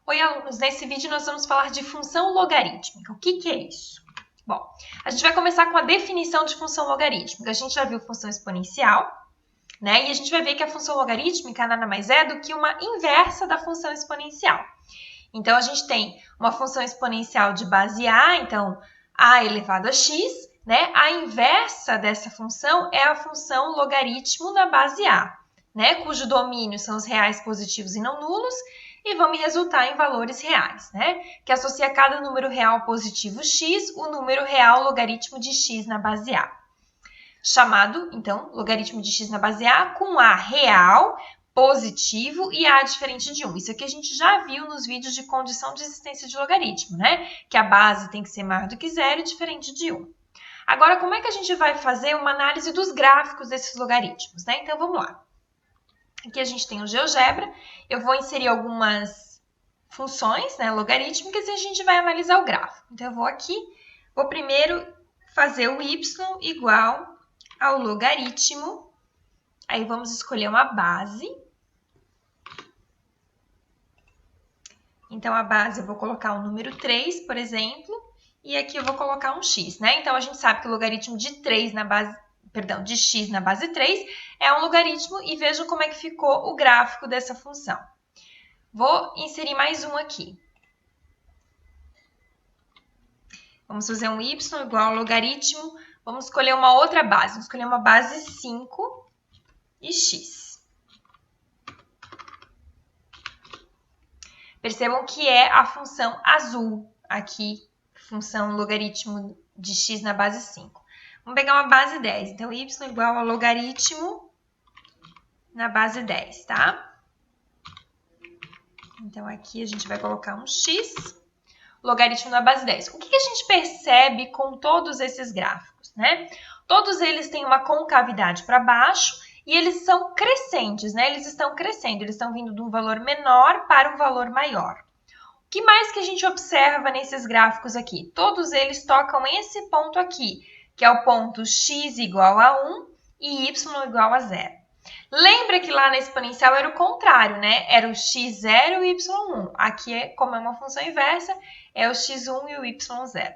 Oi, alunos! Nesse vídeo nós vamos falar de função logarítmica. O que é isso? Bom, a gente vai começar com a definição de função logarítmica. A gente já viu função exponencial, né? E a gente vai ver que a função logarítmica nada mais é do que uma inversa da função exponencial. Então, a gente tem uma função exponencial de base A, então A elevado a x, né? A inversa dessa função é a função logaritmo da base A, né? Cujo domínio são os reais positivos e não nulos, e vão me resultar em valores reais, né? Que associa cada número real positivo x, o número real logaritmo de x na base A. Chamado, então, logaritmo de x na base A com A real, positivo e A diferente de 1. Isso aqui a gente já viu nos vídeos de condição de existência de logaritmo, né? Que a base tem que ser maior do que 0 e diferente de 1. Agora, como é que a gente vai fazer uma análise dos gráficos desses logaritmos, né? Então, vamos lá. Aqui a gente tem o GeoGebra, eu vou inserir algumas funções, né, logarítmicas, e a gente vai analisar o gráfico. Então, eu vou aqui, vou primeiro fazer o y igual ao logaritmo, aí vamos escolher uma base. Então, a base eu vou colocar o número 3, por exemplo, e aqui eu vou colocar um x, né? Então, a gente sabe que o logaritmo de 3 na base... Perdão, de x na base 3 é um logaritmo e vejam como é que ficou o gráfico dessa função. Vou inserir mais um aqui. Vamos fazer um y igual ao logaritmo. Vamos escolher uma outra base. Vamos escolher uma base 5 e x. Percebam que é a função azul aqui, função logaritmo de x na base 5. Vamos pegar uma base 10. Então, y igual ao logaritmo na base 10, tá? Então, aqui a gente vai colocar um x, logaritmo na base 10. O que a gente percebe com todos esses gráficos, né? Todos eles têm uma concavidade para baixo e eles são crescentes, né? Eles estão crescendo, eles estão vindo de um valor menor para um valor maior. O que mais que a gente observa nesses gráficos aqui? Todos eles tocam esse ponto aqui, que é o ponto x igual a 1 e y igual a 0. Lembra que lá na exponencial era o contrário, né? Era o x0 e o y1. Aqui, como é uma função inversa, é o x1 e o y0.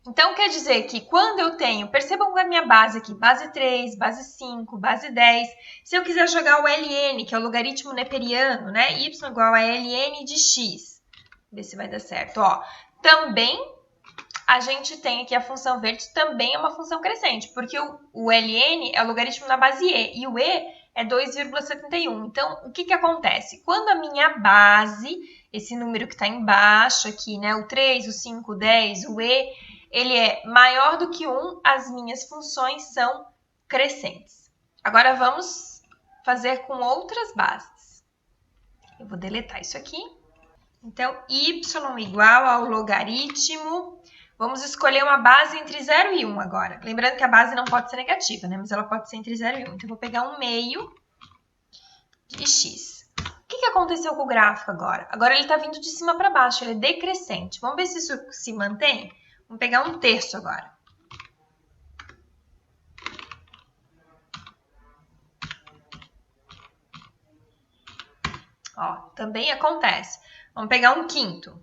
Então, quer dizer que quando eu tenho... Percebam a minha base aqui, base 3, base 5, base 10. Se eu quiser jogar o ln, que é o logaritmo neperiano, né? Y igual a ln de x. Ver se vai dar certo. Ó, também... A gente tem aqui a função verde, também é uma função crescente, porque o ln é o logaritmo na base e, e o e é 2,71. Então, o que acontece? Quando a minha base, esse número que está embaixo aqui, né, o 3, o 5, o 10, o e, ele é maior do que 1, as minhas funções são crescentes. Agora, vamos fazer com outras bases. Eu vou deletar isso aqui. Então, y igual ao logaritmo... Vamos escolher uma base entre 0 e 1 agora. Lembrando que a base não pode ser negativa, né? Mas ela pode ser entre 0 e 1. Então, eu vou pegar um meio de x. O que aconteceu com o gráfico agora? Agora ele está vindo de cima para baixo, ele é decrescente. Vamos ver se isso se mantém? Vamos pegar um terço agora. Ó, também acontece. Vamos pegar um quinto.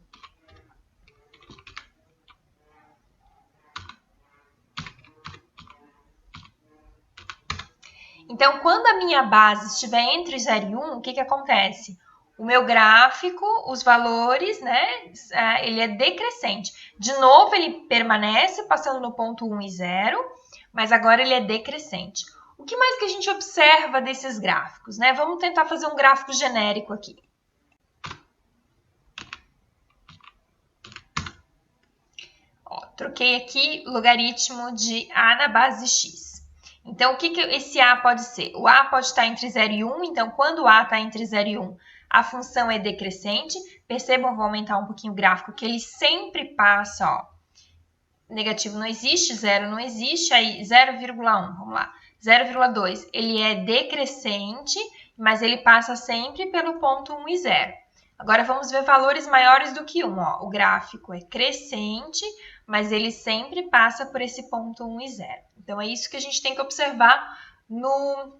Então, quando a minha base estiver entre 0 e 1, o que acontece? O meu gráfico, os valores, né, ele é decrescente. De novo, ele permanece passando no ponto 1 e 0, mas agora ele é decrescente. O que mais que a gente observa desses gráficos, né? Vamos tentar fazer um gráfico genérico aqui. Ó, troquei aqui logaritmo de A na base x. Então, o que esse A pode ser? O A pode estar entre 0 e 1, então quando o A está entre 0 e 1, a função é decrescente. Percebam, vou aumentar um pouquinho o gráfico, que ele sempre passa, ó, negativo não existe, 0 não existe, aí 0,1, vamos lá, 0,2, ele é decrescente, mas ele passa sempre pelo ponto 1 e 0. Agora, vamos ver valores maiores do que 1, ó, o gráfico é crescente, mas ele sempre passa por esse ponto 1 e 0. Então, é isso que a gente tem que observar no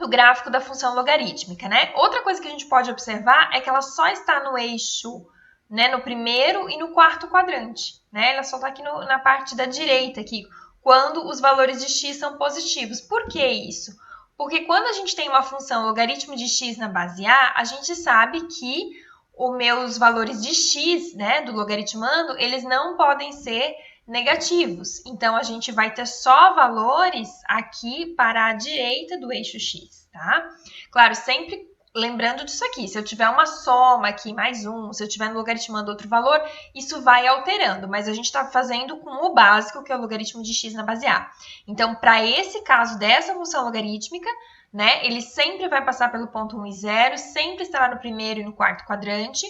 o gráfico da função logarítmica, né? Outra coisa que a gente pode observar é que ela só está no eixo, né, no primeiro e no quarto quadrante, né? Ela só está aqui na parte da direita, aqui, quando os valores de x são positivos. Por que isso? Porque quando a gente tem uma função logaritmo de x na base A, a gente sabe que os meus valores de x, né, do logaritmando, eles não podem ser negativos. Então, a gente vai ter só valores aqui para a direita do eixo x, tá? Claro, sempre lembrando disso aqui, se eu tiver uma soma aqui, mais um, se eu tiver no logaritmando outro valor, isso vai alterando, mas a gente está fazendo com o básico, que é o logaritmo de x na base A. Então, para esse caso dessa função logarítmica, né, ele sempre vai passar pelo ponto 1 e 0, sempre estará no primeiro e no quarto quadrante.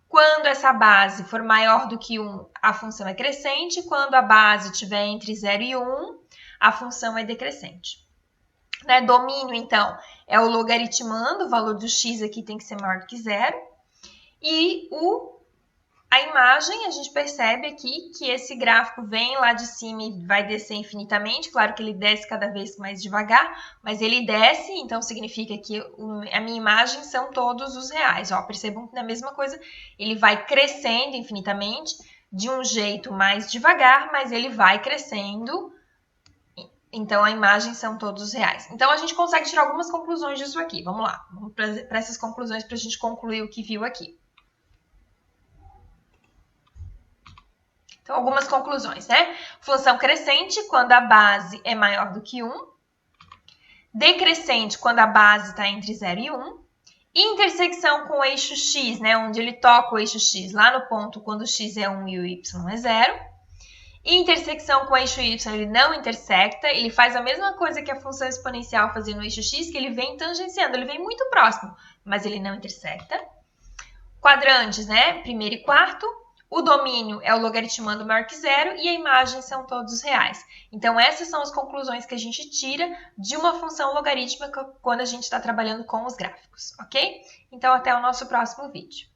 Quando essa base for maior do que 1, a função é crescente. Quando a base estiver entre 0 e 1, a função é decrescente. Né? Domínio, então, é o logaritmando, o valor do x aqui tem que ser maior do que 0. E a imagem, a gente percebe aqui que esse gráfico vem lá de cima e vai descer infinitamente. Claro que ele desce cada vez mais devagar, mas ele desce, então significa que a minha imagem são todos os reais. Ó, percebam que na mesma coisa, ele vai crescendo infinitamente, de um jeito mais devagar, mas ele vai crescendo. Então, a imagem são todos os reais. Então, a gente consegue tirar algumas conclusões disso aqui. Vamos lá, vamos para essas conclusões para a gente concluir o que viu aqui. Então, algumas conclusões, né? Função crescente, quando a base é maior do que 1. Decrescente, quando a base está entre 0 e 1. Intersecção com o eixo x, né? Onde ele toca o eixo x lá no ponto quando o x é 1 e o y é 0. Intersecção com o eixo y, ele não intersecta, ele faz a mesma coisa que a função exponencial fazia no eixo x, que ele vem tangenciando, ele vem muito próximo, mas ele não intersecta. Quadrantes, né? Primeiro e quarto. O domínio é o logaritmando maior que 0 e a imagem são todos reais. Então, essas são as conclusões que a gente tira de uma função logarítmica quando a gente está trabalhando com os gráficos, ok? Então, até o nosso próximo vídeo.